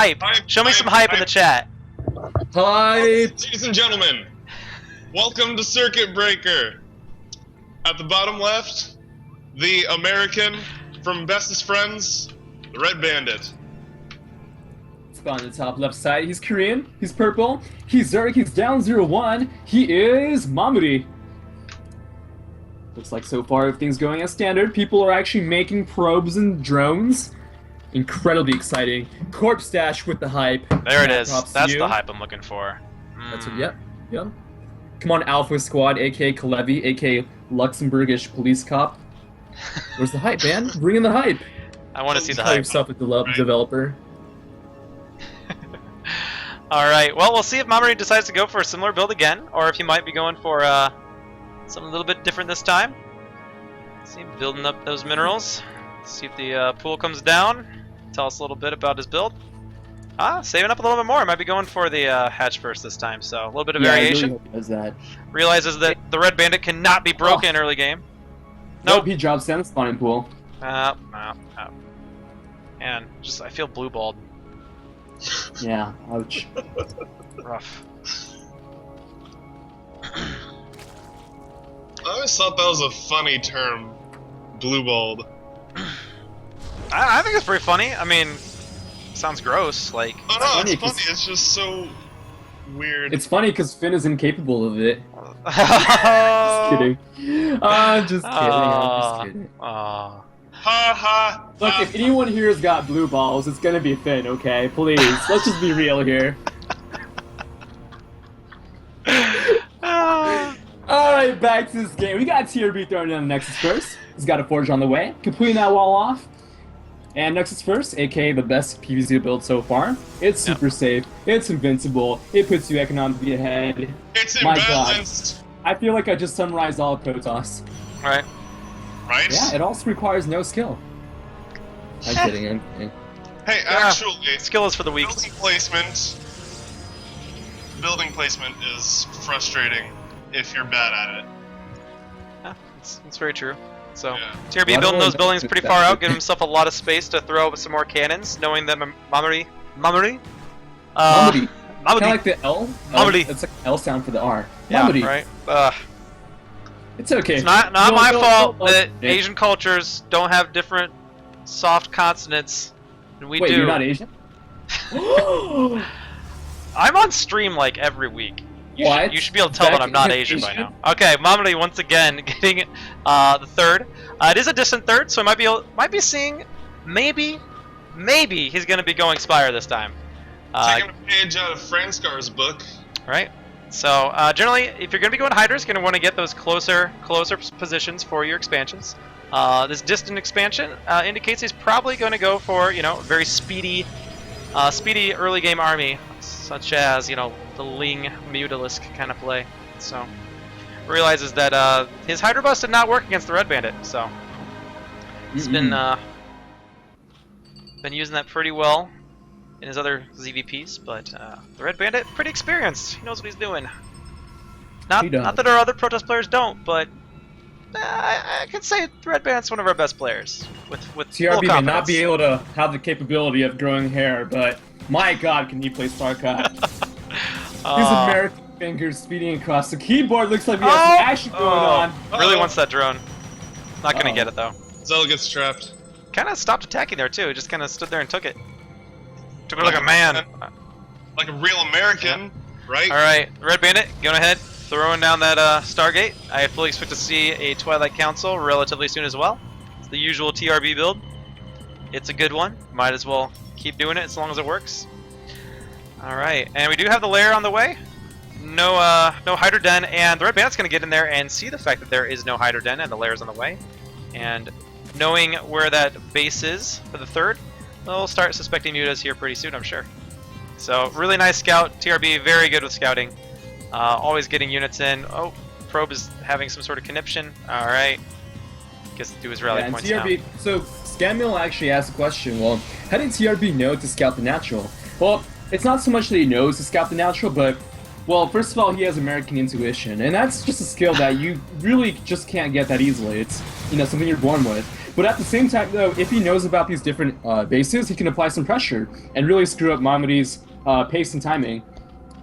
Hype. Show me some hype in the chat. Hype! Ladies and gentlemen, welcome to Circuit Breaker. At the bottom left, the American from Bestest Friends, the Red Bandit. On the top left side, he's Korean, he's purple, he's Zurich, he's down 0-1, he is Mamuri. Looks like so far everything's going as standard. People are actually making probes and drones. Incredibly exciting. Corpse Dash with the hype. There it is. That's the hype I'm looking for. That's what, yep. Come on, Alpha Squad, aka Kalevi, aka Luxembourgish police cop. Where's the hype, man? Bring in the hype. I want to see the Call hype. yourself a developer. Alright, well, we'll see if Mamuri decides to go for a similar build again, or if he might be going for something a little bit different this time. See him building up those minerals. See if the pool comes down. Tell us a little bit about his build. Saving up a little bit more. Might be going for the hatch first this time, so a little bit of variation. I really hope he does that. Realizes that the Red Bandit cannot be broken early game. Nope, he drops down the spawning pool. And just, I feel blue balled. Yeah, ouch. Rough. I always thought that was a funny term, blue-balled. I think it's pretty funny. I mean, sounds gross. Like, Oh no, it's funny. It's just so weird. It's funny because Finn is incapable of it. just Just kidding. I'm just kidding. Aw. Ha ha. Look, if anyone here has got blue balls, it's gonna be Finn, okay? Please, let's just be real here. Alright, back to this game. We got TRB throwing down the Nexus first. He's got a Forge on the way. Completing that wall off. And Nexus first, aka the best PvZ build so far. It's super safe. It's invincible. It puts you economically ahead. It's My imbalanced. God. I feel like I just summarized all of Protoss. Right. Right? Yeah, it also requires no skill. I'm kidding, I'm kidding. Hey, actually, Skill is for the weak. Building placement is frustrating if you're bad at it. Yeah, it's very true. So, Yeah. TRB Well, building those no, buildings it's pretty that. far out, giving himself a lot of space to throw up some more cannons, knowing that Mamuri? Mamudi. Mamudi. Kind of like the L. Mamudi. It's like L sound for the R. Yeah, Mamudi. right? It's okay. It's not my fault that Yeah. Asian cultures don't have different soft consonants than we Wait, do. you're not Asian? I'm on stream like every week. What? You should be able to tell that I'm not Asian by now. Okay, Mamuri once again getting the third. It is a distant third, so I might be seeing maybe he's going to be going Spire this time. Taking a page out of Franskar's book. Right. So generally, if you're going to be going Hydras, you're going to want to get those closer positions for your expansions. This distant expansion indicates he's probably going to go for very speedy early game army, such as the Ling Mutalisk kind of play. So realizes that his Hydra bust did not work against the Red Bandit, so he's been using that pretty well in his other ZVPs, but the Red Bandit, pretty experienced. He knows what he's doing. Not that our other Protoss players don't, but I could say the Red Bandit's one of our best players. With TRB full may not be confidence. able to have the capability of growing hair, but my God, can he play StarCraft? His American fingers speeding across the keyboard. Looks like we have some action going on. Really wants that drone. Not gonna get it though. Zell gets trapped. Kind of stopped attacking there too. Just kind of stood there and took it. Took it like a man. Like a real American, right? All right, Red Bandit, going ahead, throwing down that Stargate. I fully expect to see a Twilight Council relatively soon as well. It's the usual TRB build. It's a good one. Might as well keep doing it as long as it works. All right, and we do have the lair on the way. No Hydra Den, and the Red Bandit's going to get in there and see the fact that there is no Hydra Den and the lair's on the way. And knowing where that base is for the third, we'll start suspecting mutas here pretty soon, I'm sure. So, really nice scout. TRB, very good with scouting. Always getting units in. Oh, Probe is having some sort of conniption. Alright. Guess do his rally points TRB, now. so, Scammill actually asked a question, well, how did TRB know to scout the natural? Well, it's not so much that he knows to scout the natural, but, well, first of all, he has American intuition, and that's just a skill that you really just can't get that easily. It's, something you're born with. But at the same time, though, if he knows about these different bases, he can apply some pressure and really screw up Mamuri's pace and timing.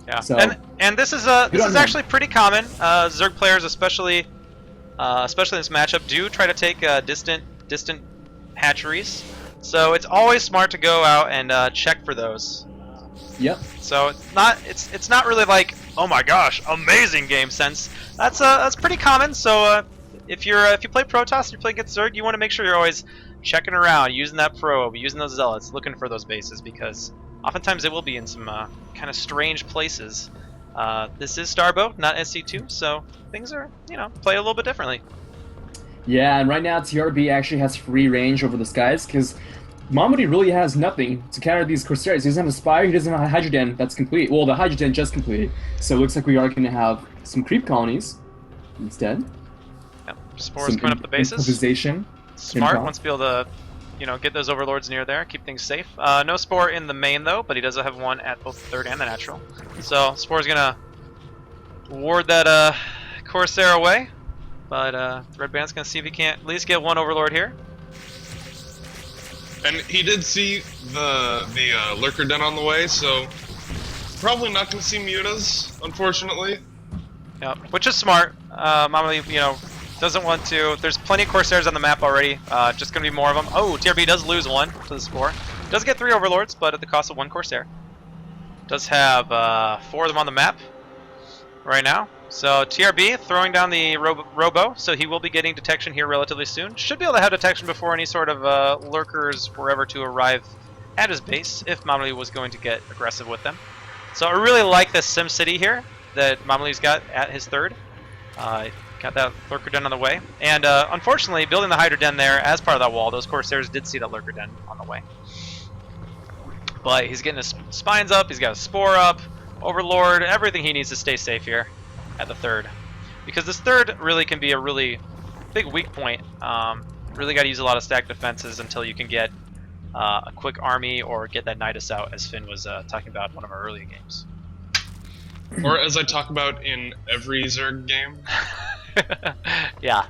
Yeah, So, and this is actually pretty common. Zerg players, especially in this matchup, do try to take distant hatcheries. So it's always smart to go out and check for those. Yep. So it's not really like, oh my gosh, amazing game sense. That's pretty common. So if you play Protoss, you play against Zerg, you want to make sure you're always checking around, using that probe, using those zealots, looking for those bases, because oftentimes it will be in some kind of strange places. This is Starbow, not SC2, so things are, play a little bit differently. Yeah, and right now TRB actually has free range over the skies because Mamuri really has nothing to counter these Corsairs. He doesn't have a Spire, he doesn't have a Hydrogen that's complete. Well, the Hydrogen just completed, so it looks like we are going to have some creep colonies instead. Yep. Spores coming up the bases. Improvisation. Smart, wants to be able to, get those overlords near there, keep things safe. No Spore in the main though, but he does have one at both the third and the natural. So Spore's gonna ward that Corsair away, but Red Bandit's gonna see if he can't at least get one overlord here. And he did see the lurker den on the way, so probably not gonna see mutas, unfortunately. Yep, which is smart. Mamuri, doesn't want to. There's plenty of Corsairs on the map already. Just gonna be more of them. Oh, TRB does lose one to the Spore. Does get 3 overlords, but at the cost of 1 Corsair. Does have 4 of them on the map right now. So TRB throwing down the Robo, so he will be getting detection here relatively soon. Should be able to have detection before any sort of lurkers were ever to arrive at his base, if Mamuri was going to get aggressive with them. So I really like this Sim City here that Mamuri's got at his third. Got that lurker den on the way. And unfortunately, building the Hydra den there as part of that wall, those Corsairs did see that lurker den on the way. But he's getting his spines up, he's got a Spore up, Overlord, everything he needs to stay safe here at the third. Because this third really can be a really big weak point. Really got to use a lot of stacked defenses until you can get a quick army or get that Nidus out, as Finn was talking about in one of our earlier games. Or as I talk about in every Zerg game. Yeah,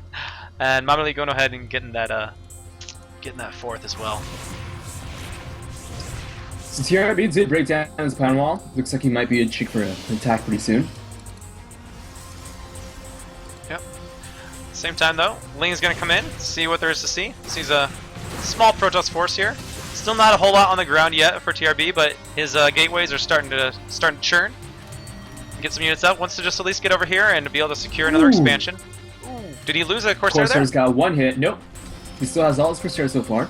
and Mamuri going ahead and getting that fourth as well. So TRB did break down his pound wall. Looks like he might be itching for an attack pretty soon. Yep. Same time though, Ling's gonna come in, see what there is to see. Sees a small Protoss force here. Still not a whole lot on the ground yet for TRB, but his gateways are starting to churn. Get some units up. Wants to just at least get over here and be able to secure another expansion. Ooh. Did he lose a Corsair there? Corsair's got 1 hit. Nope. He still has all his Corsairs so far.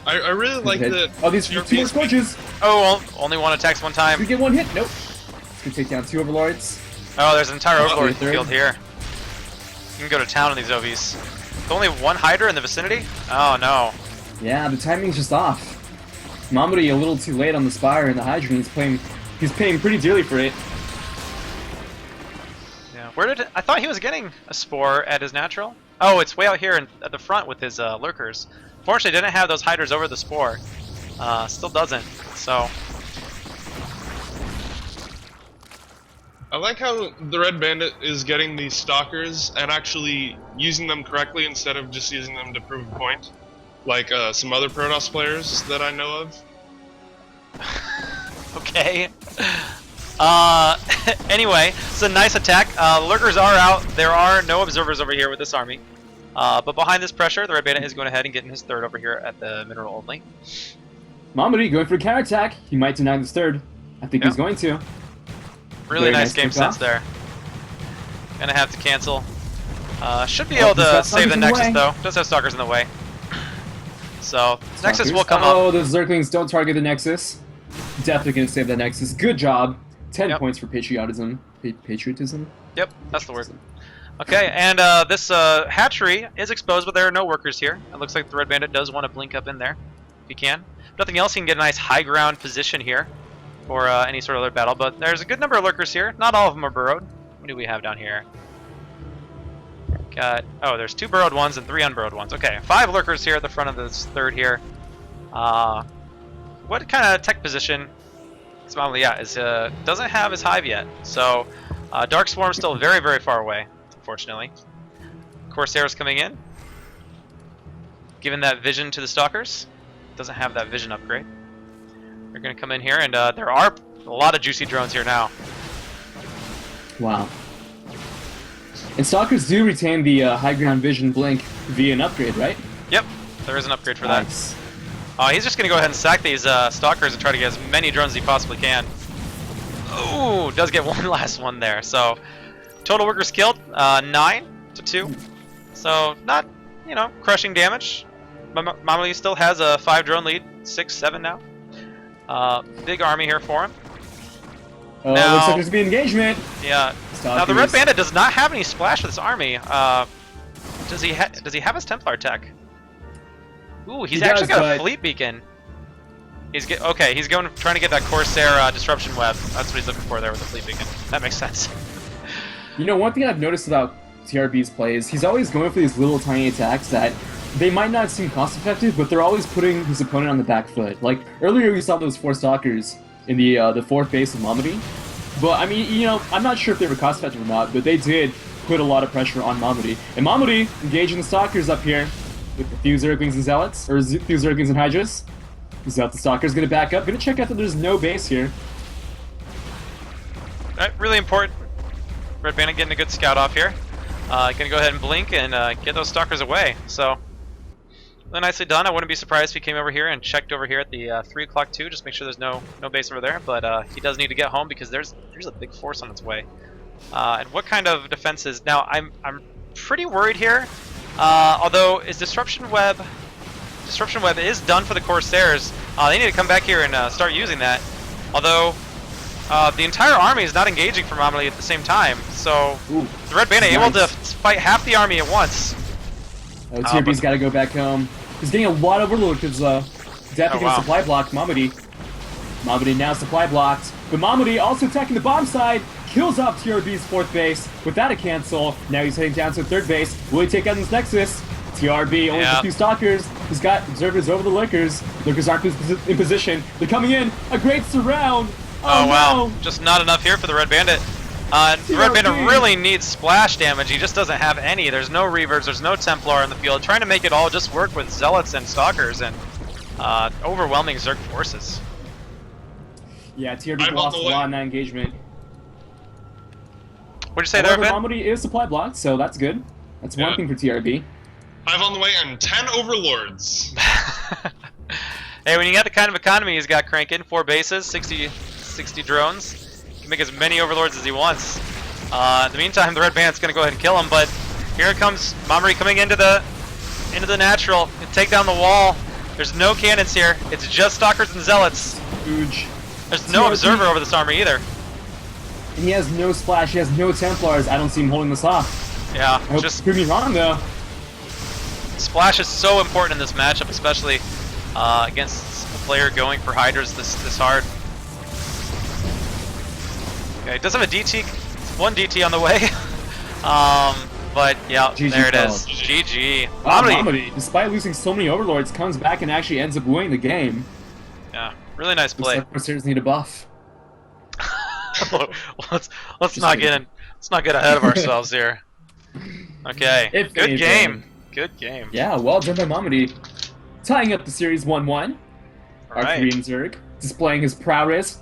I really like that. Oh, these 2 more Scorches! Oh, only 1 attacks 1 time. We get 1 hit. Nope. It's gonna take down 2 Overlords. Oh, there's an entire Overlord third. field here. You can go to town on these OVs. With only 1 Hydra in the vicinity? Oh no. Yeah, the timing's just off. Mamuri a little too late on the Spire and the Hydra. He's paying pretty dearly for it. Yeah. I thought he was getting a Spore at his natural. Oh, it's way out here at the front with his lurkers. Fortunately, didn't have those Hydras over the Spore. Still doesn't. So. I like how the Red Bandit is getting these stalkers and actually using them correctly instead of just using them to prove a point, like some other Protoss players that I know of. Okay. Anyway, it's a nice attack. Lurkers are out. There are no observers over here with this army. But behind this pressure, the Red Bandit is going ahead and getting his third over here at the mineral only. Mamuri going for a counterattack. He might deny this third. I think he's going to. Really nice game sense there. Gonna have to cancel. Should be able to save the Nexus though. Does have Stalkers in the way. So, Nexus will come up. Oh, the Zerglings don't target the Nexus. Definitely gonna save that Nexus. Good job. 10 points for patriotism. Patriotism? Yep, that's the word. Okay, and this hatchery is exposed, but there are no workers here. It looks like the Red Bandit does want to blink up in there, if he can. If nothing else, he can get a nice high ground position here for any sort of other battle, but there's a good number of lurkers here. Not all of them are burrowed. What do we have down here? Got, oh, there's 2 burrowed ones and 3 unburrowed ones. Okay, 5 lurkers here at the front of this third here. What kind of tech position? Yeah, doesn't have his hive yet. So, Dark Swarm's still very, very far away, unfortunately. Corsairs coming in. giving that vision to the stalkers. Doesn't have that vision upgrade. They're going to come in here, and there are a lot of juicy drones here now. Wow. And stalkers do retain the high ground vision blink via an upgrade, right? Yep, there is an upgrade for Nice. that. He's just going to go ahead and sack these stalkers and try to get as many drones as he possibly can. Ooh, does get one last one there. So, total workers killed, 9 to 2. So, not, you know, crushing damage. Mamuri still has a 5 drone lead, 6-7 now. Big army here for him. Oh, Now- looks like there's gonna be engagement. Yeah. Now the Red Bandit does not have any splash with his army. Does he have his Templar tech? Ooh, he's He actually does, got a but- fleet beacon. He's he's trying to get that Corsair disruption web. That's what he's looking for there with the fleet beacon. That makes sense. You know, one thing I've noticed about TRB's play is he's always going for these little tiny attacks that they might not seem cost effective, but they're always putting his opponent on the back foot. Like earlier, we saw those 4 stalkers in the 4th base of Mamuri. But I mean, you know, I'm not sure if they were cost effective or not, but they did put a lot of pressure on Mamuri. And Mamuri engaging the stalkers up here with the Fuse Zerglings and Zealots, or Fuse Zerglings and Hydras. The stalkers gonna back up, gonna check out that there's no base here. Really important. Red Bandit getting a good scout off here. Gonna go ahead and blink and get those stalkers away. So, really nicely done. I wouldn't be surprised if he came over here and checked over here at the 3 o'clock too, just make sure there's no base over there. But he does need to get home because there's a big force on its way. And what kind of defenses? Now I'm pretty worried here. Although his disruption web is done for the Corsairs. They need to come back here and start using that. Although the entire army is not engaging for Mamuri at the same time, so Ooh, the Red Bandit able to nice. fight half the army at once. TRB's got to go back home. He's getting a lot of overload because definitely wow. supply blocked Mamuri. Mamuri now supply blocked, but Mamuri also attacking the bomb side, kills off TRB's 4th base without a cancel. Now he's heading down to the 3rd base. Will he take out this Nexus? TRB only Yeah. a few stalkers. He's got observers over the Lurkers. Lurkers aren't in position. They're coming in. A great surround. Oh wow, no. just not enough here for the Red Bandit. The Red Bandit really needs splash damage. He just doesn't have any. There's no Reavers, there's no Templar in the field. Trying to make it all just work with Zealots and Stalkers and overwhelming Zerg forces. Yeah, TRB I'm on lost the a way. lot in that engagement. What'd you say there, However, Ben? Mamuri is supply blocked, so that's good. That's one Yeah. thing for TRB. 5 on the way and 10 overlords. Hey, when you got the kind of economy he's got cranking, 4 bases, 60 drones, he can make as many overlords as he wants. In the meantime, the Red Bandit's gonna go ahead and kill him, but here it comes Mamuri coming into the natural, and take down the wall. There's no cannons here. It's just Stalkers and Zealots. Huge. There's no TRB observer over this army either. And he has no splash, he has no Templars. I don't see him holding this off. Yeah, I hope just prove me wrong though. splash is so important in this matchup, especially against a player going for Hydras this hard. Okay, it does have a DT, 1 DT on the way. But yeah, GG there it fellas. is. GG. Wow, Mamuri. Mamuri, despite losing so many overlords, comes back and actually ends up winning the game. Yeah, really nice Looks play. like Corsairs need a buff. let's Just not kidding. get ahead of ourselves here. Okay, If good anything. game. Good game. Yeah, well done by Mamuri. Tying up the series 1-1. All Our right. Korean Zerg, displaying his prowess